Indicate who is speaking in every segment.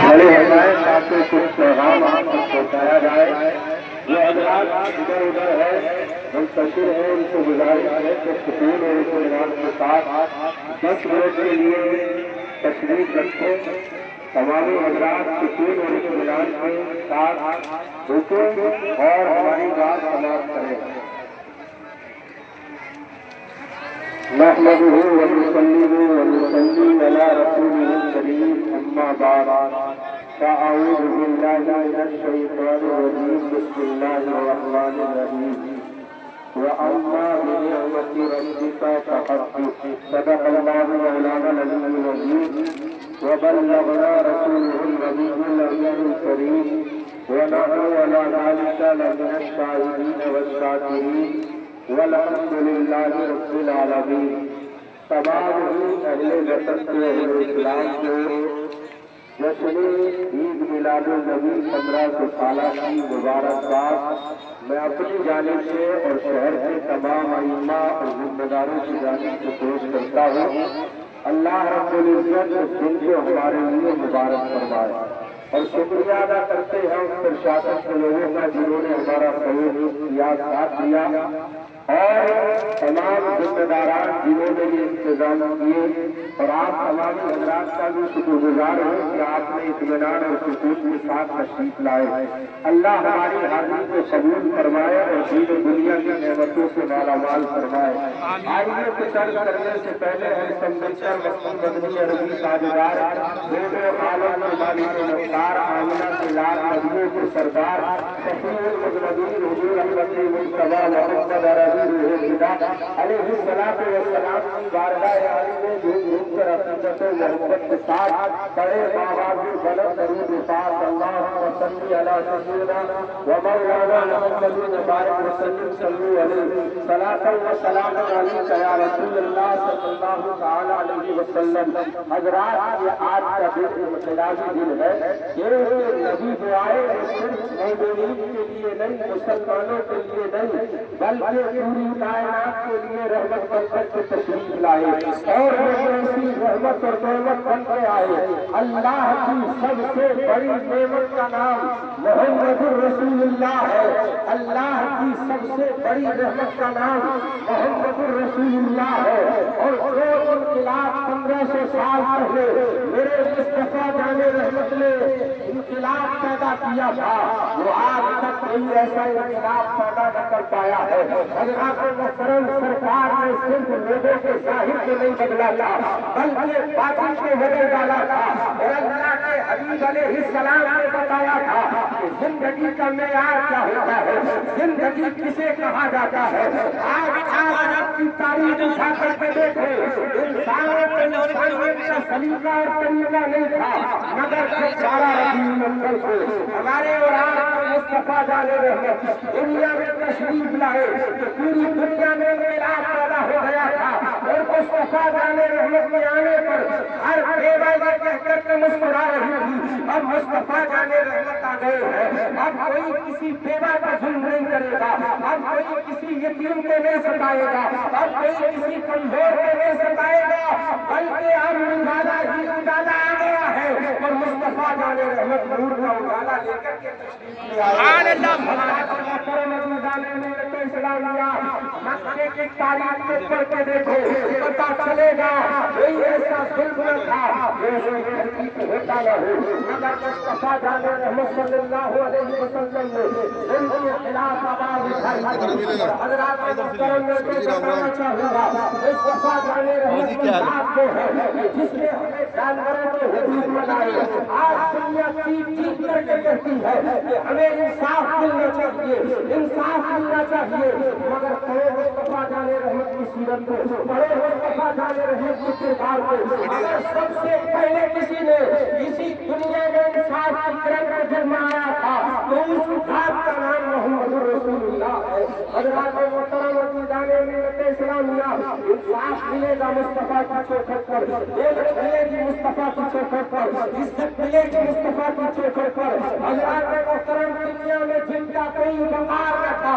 Speaker 1: کھڑے ہو جائیں تاکہ کچھ پیغام آپ تک پہنچایا جائے. جو حضرات ادھر ادھر ہے منتشر ہے ان کو گزارش ہے کہ سکون اور اطمینان کے ساتھ 10 منٹ کے لیے تشریف رکھیں. تمام حضرات سکون اور اطمینان کے ساتھ رکیں اور ہماری بات سماعت کریں. نحمده ونصلي ونسلم على رسوله الكريم أما بعد فأعوذ بالله من الشيطان الرجيم بسم الله الرحمن الرحيم. وأما بنعمة ربك فحدث. صدق الله مولانا العلي العظيم وبلغنا رسوله النبي الأمين الكريم ونحن على ذلك لمن الشاهدين والشاكرين والحمد للہ رب العالمین. تمام اہل وطن کو اہل اسلام کو جشن عید میلاد النبی 1500 سالہ کی مبارکباد میں اپنی جانب سے اور شہر کے تمام ائمہ اور ذمہ داروں کی جانب سے پیش کرتا ہوں. اللہ رب العزت اس دن کو ہمارے لیے مبارک فرمائے اور شکریہ ادا کرتے ہیں ان پرشاسن کے لوگوں کا جنہوں نے ہمارا سہیوگ کیا، ساتھ دیا، اور تمام ذمہ داران جنہوں نے یہ انتظام کیے. اور آپ تمام حضرات کا بھی شکر گزار ہوں کہ آپ نے اطمینان اور سکون کے ساتھ تشریف لائے. اللہ ہماری حاضری کو قبول فرمائے اور دین و دنیا کی نعمتوں سے مالا مال فرمائے. آئیے کچھ عرض کرنے سے پہلے ہم سب مل کر مدنی عربی تاجدار دونوں عالم کے مالک مختار آمنہ کے لال نبیوں کے سردار شفیع المذنبین حضور احمد مصطفیٰ محمد علیہ الصلوۃ والسلام کی بارگاہ عالی میں جھوم جھوم کر عقیدت و محبت کے ساتھ بڑے باوازی بلند درود پاک اللہم صلی علی سیدنا و مولانا محمد مبارک وسلم صلو علیہ صلاۃ و سلام علیک یا رسول اللہ صلی اللہ تعالی علیہ وسلم. حضرات یہ آج کا دن مقداسی دن ہے. یہ نبی جو آئے وہ صرف مومنین کے لیے نہیں، مسلمانوں کے لیے نہیں، بلکہ پوری کائنات کے لیے رحمت بن کر کے تشریف لائے اور وہ ایسی رحمت اور نعمت بن کے آئے. اللہ کی سب سے بڑی نعمت کا نام محمد الرسول اللہ ہے. اللہ کی سب سے بڑی رحمت کا نام محمد الرسول اللہ ہے. اور جو انقلاب 1500 سال پہلے میرے مصطفیٰ جان رحمت نے انقلاب پیدا کیا تھا وہ آج تک کوئی ایسا انقلاب پیدا نہ کر پایا ہے. حضرات محترم سرکار نے صرف لوگوں کے ظاہر کو نہیں بدلا تھا بلکہ باطن کو بدل ڈالا تھا. اور اللہ کے حبیب علیہ السلام نے بتایا تھا کہ زندگی کا معیار کیا ہوتا ہے، زندگی کسے کہا جاتا ہے. آج آپ کی تاریخ اٹھا کر کے دیکھیں، انسانیت کا سلیقہ اور طریقہ نہیں تھا مگر سارا ربیع الاول کو ہمارے اور آپ مصطفیٰ جان رحمت دنیا میں تشریف لائے تو پوری دنیا میں انقلاب پیدا ہو گیا تھا. اور مصطفیٰ جان رحمت کے آنے پر ہر بیوہ یہ کہہ کر کے مسکرا رہی تھی اب مصطفیٰ جان رحمت آ گئے ہیں. اب کوئی کسی بیوہ کا ظلم نہیں کرے گا، اب کوئی کسی یتیم کو نہیں ستائے گا، اب کوئی کسی کمزور کو نہیں ستائے گا، بلکہ اب اجالا ہی اجالا آ گیا ہے. اور مصطفیٰ جان رحمت نور کا اجالا لے کر کے تشریف لے آئے. مکے کی تاریخ کو پڑھ کے دیکھو پتا چلے گا کوئی ایسا ظلم نہ تھا جو دھرتی پہ ہوتا نہ ہو مگر مصطفیٰ جان رحمت صلی اللہ علیہ وسلم نے ظلم کے خلاف آواز اٹھائی. حضرات محترم میں تو بتانا چاہوں گا مصطفیٰ جان رحمت کی ذات وہ ہے جس نے ہمیں جانوروں کے حدود بنائے. آج دنیا جیت کر کے کہتی ہے کہ ہمیں انصاف ملنا چاہیے، انصاف ملنا چاہیے، مگر پڑھو مصطفیٰ جان رحمت کی سیرت کو، پڑھو مصطفیٰ جان رحمت کی کردار کو. اگر سب سے پہلے کسی نے اسی دنیا میں انصاف کی کرن کو جرمایا تھا تو اس ذات کا نام محمد الرسول اللہ ہے. حضرات محترم عزیزان ملت اسلامیہ، انصاف ملے گا مصطفیٰ کی چوکھٹ پر، دولت ملے گی مصطفیٰ کی چوکھٹ پر، عزت ملے گی مصطفیٰ کی چوکھٹ پر. حضرات محترم دنیا میں جن کا کوئی وقار نہ تھا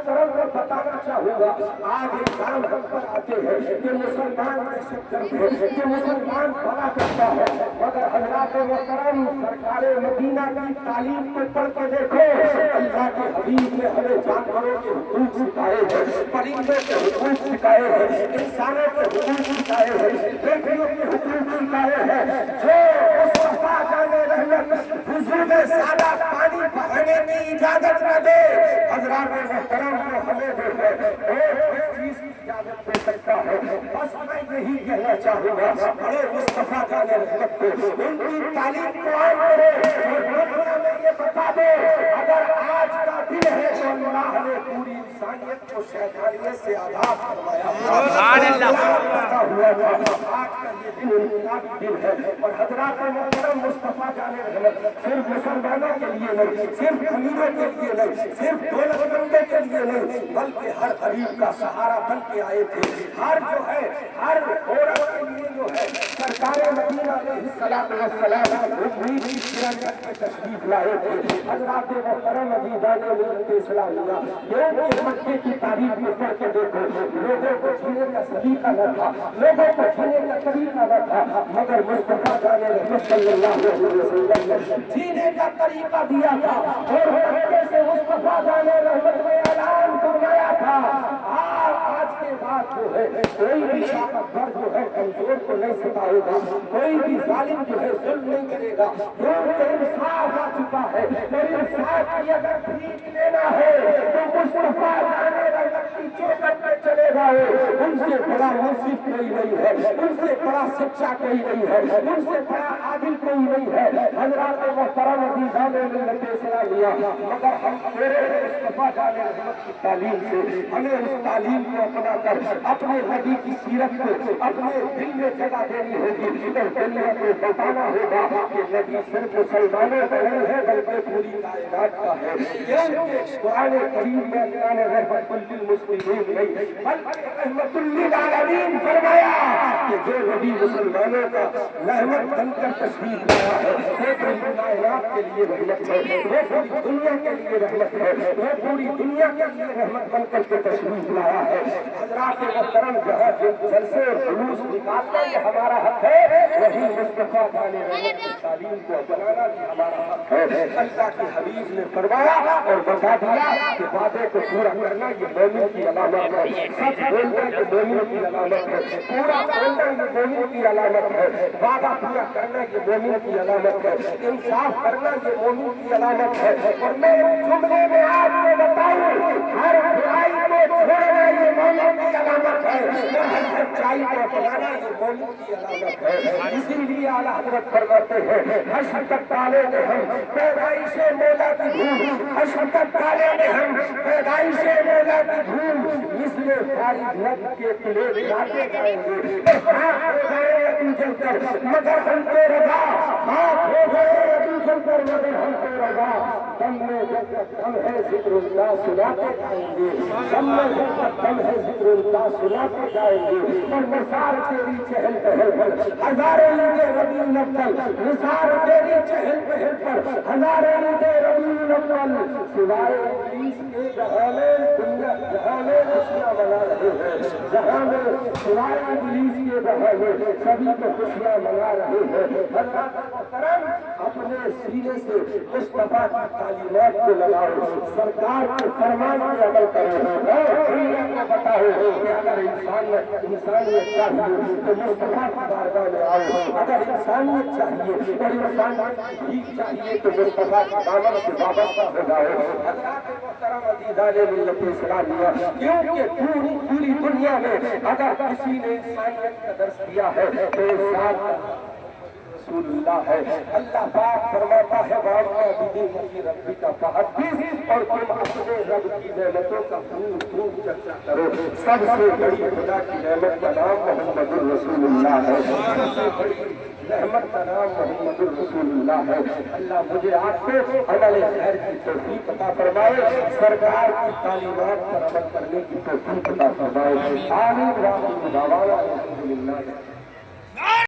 Speaker 1: محترم کو بتانا چاہوں گا، آج الزام ہم پر آتے ہیں کہ مسلمان دہشت گرد ہے، کہ مسلمان بڑا کرتا ہے، مگر حضرات محترم سرکار مدینہ کی تعلیم کو پڑھ کے دیکھو، اللہ کے حبیب نے ہمیں جانوروں کے حقوق سکھائے ہیں، پرندوں کے حقوق سکھائے ہیں، انسانوں کے حقوق سکھائے ہیں، بیٹیوں کے حقوق سکھائے ہیں۔ جو مصطفیٰ جان رحمت وضو میں سادہ پانی بہانے کی اجازت نہ دے، حضرات محترم کو ہمیں دے اس چیز کی اجازت دے سکتا ہے۔ بس میں یہی کہنا چاہوں گا، بڑے مصطفیٰ جان رحمت کو ان کی تعلیم کو عام کرے اور دنیا میں یہ بتا دے، اگر آج کا دن ہے تو اللہ نے پوری انسانیت کو شیطانیت سے آزاد فرمایا ہوا تھا۔ آج کا یہ دن انقلابی دن ہے اور حضرات محترم مصطفیٰ جان رحمت صرف مسلمانوں کے لیے نہیں، صرف امیروں کے لیے نہیں، صرف دولت مندوں کے لیے نہیں، بلکہ ہر غریب کا سہارا بن کے آئے تھے۔ ہر جو ہے ہر عورت کے لیے جو ہے سرکار مدینہ علیہ الصلوۃ والسلام امید کی کرن کر کے تشریف لائے تھے۔ حضرات محترم عزیزان ملت اسلامیہ، کیونکہ مکے کی تاریخ میں پڑھ کے دیکھو، لوگوں کو جینے کا سلیقہ نہ تھا، لوگوں کو جینے کا طریقہ نہ تھا، مگر مصطفیٰ جان رحمت صلی اللہ علیہ وسلم نے جینے کا طریقہ دیا تھا اور مکے سے مصطفیٰ جان رحمت نے اعلان فرمایا تھا، آج کے بعد جو ہے کوئی بھی طاقتور جو ہے کمزور کو نہیں ستائے گا، کوئی بھی ظالم جو ہے ظلم نہیں کرے گا، کیونکہ انصاف آ چکا ہے اور انصاف کی اگر بھیک لینا ہے تو مصطفیٰ جان رحمت کی چوکھٹ پہ چلے گئے۔ ان سے بڑا منصف کوئی نہیں ہے، ان سے بڑا سچا کوئی نہیں ہے، ان سے بڑا عادل کوئی نہیں ہے۔ حضرات محترم عزیزان ملت اسلامیہ، مگر ہم پورے مصطفیٰ جان رحمت کی تعلیم سے ہمیں اس تعلیم کو اپنا کر اپنے نبی کی سیرت کو اپنے دل میں جگہ دینی ہوگی اور دنیا کو بتانا ہوگا کہ نبی صرف مسلمانوں کا نہیں ہے بلکہ پوری کائنات کا ہے۔ کیونکہ قرآن کریم میں اللہ نے رحمت للمسلمین نہیں بلکہ رحمت للعالمین فرمایا کہ جو نبی مسلمانوں کا رحمت بن کر تشریف لایا ہے وہ پوری کائنات کے لیے رحمت ہے، وہ پوری دنیا کے لیے رحمت ہے، وہ پوری دنیا کے لیے رحمت بن کر کے تشریف لایا ہے۔ حضرات محترم جہاں جلسے اور جلوس نکالنا یہ ہمارا حق ہے، وہی مصطفیٰ جان رحمت کی تعلیم کو اپنانا بھی ہمارا حق ہے۔ اللہ کے حبیب نے فرمایا اور بتا دیا کہ وعدے کو پورا کرنا یہ مومن کی علامت ہے، سچ بولنا یہ مومن کی علامت ہے، پورا بولنا یہ مومن کی علامت ہے، وعدہ پورا کرنا یہ مومن کی علامت ہے، انصاف کرنا یہ مومن کی علامت ہے۔ اور میں جملے میں آپ کو بتاؤں، ہر برائی کو چھوڑنا یہ مومن کی علامت ہے اور ہر سچائی کو اپنانا یہ مومن کی علامت ہے۔ اسی لیے اعلیٰ حضرت فرماتے ہیں، حشر تک ڈالے گے ہم پیدائش مولا کی دھوم، حشر تک ڈالے گے ہم پیدائش مولا کی دھوم، مثل فارغ لب کے قلعے لاتے جائیں گے، خاک ہو گئے ابو جل کر مگر ہم کو رضا، خاک ہو گئے ابو جل کر مگر ہم کو رضا، دم میں جب تک دم ہے ذکر اللہ سناتے جائیں گے، دم میں جب تک دم ہے ذکر اللہ سناتے جائیں گے، اور نثار تیری چہل پہل پر ہزاروں عید ربیع الاول، نثار تیری چہل پہل پر ہزاروں عید ربیع الاول، سوائے ابلیس کے جہاں میں دنیا جہاں میں خوشیاں منا رہے ہیں، جہاں میں سوائے ابلیس کے جہاں میں سبھی کو خوشیاں منا رہے ہیں۔ حضرات محترم اپنے سینے سے مصطفیٰ کی تعلیمات کو لگاؤ، سرکار کے فرمان پر عمل کرو اور دنیا کو بتاؤ کہ اگر انسانیت چاہیے تو مصطفیٰ کی بارگاہ میں آؤ، اگر انسانیت چاہیے اور انسانیت کی چاہیے تو مصطفیٰ کی دامن سے وابستہ ہو جاؤ۔ حضرات محترم عزیزان ملت اسلامیہ، کیونکہ پوری دنیا میں اگر کسی نے انسانیت کا درس دیا ہے تو رسول اللہ ہے۔ اللہ پاک فرماتا ہے وَأَمَّا بِنِعْمَةِ رَبِّكَ فَحَدِّثْ، اور تم اپنے رب کی نعمتوں کا خوب چرچا کرو۔ سب سے بڑی خدا کی نعمت کا نام محمد الرسول اللہ ہے، سب سے بڑی رحمت کا نام محمد الرسول اللہ ہے۔ اللہ مجھے آپ کو عمل خیر کی توفیق عطا فرمائے، سرکار کی تعلیمات پر عمل کرنے کی توفیق عطا فرمائے۔ آمین۔ وآخر دعوانا الحمدللہ۔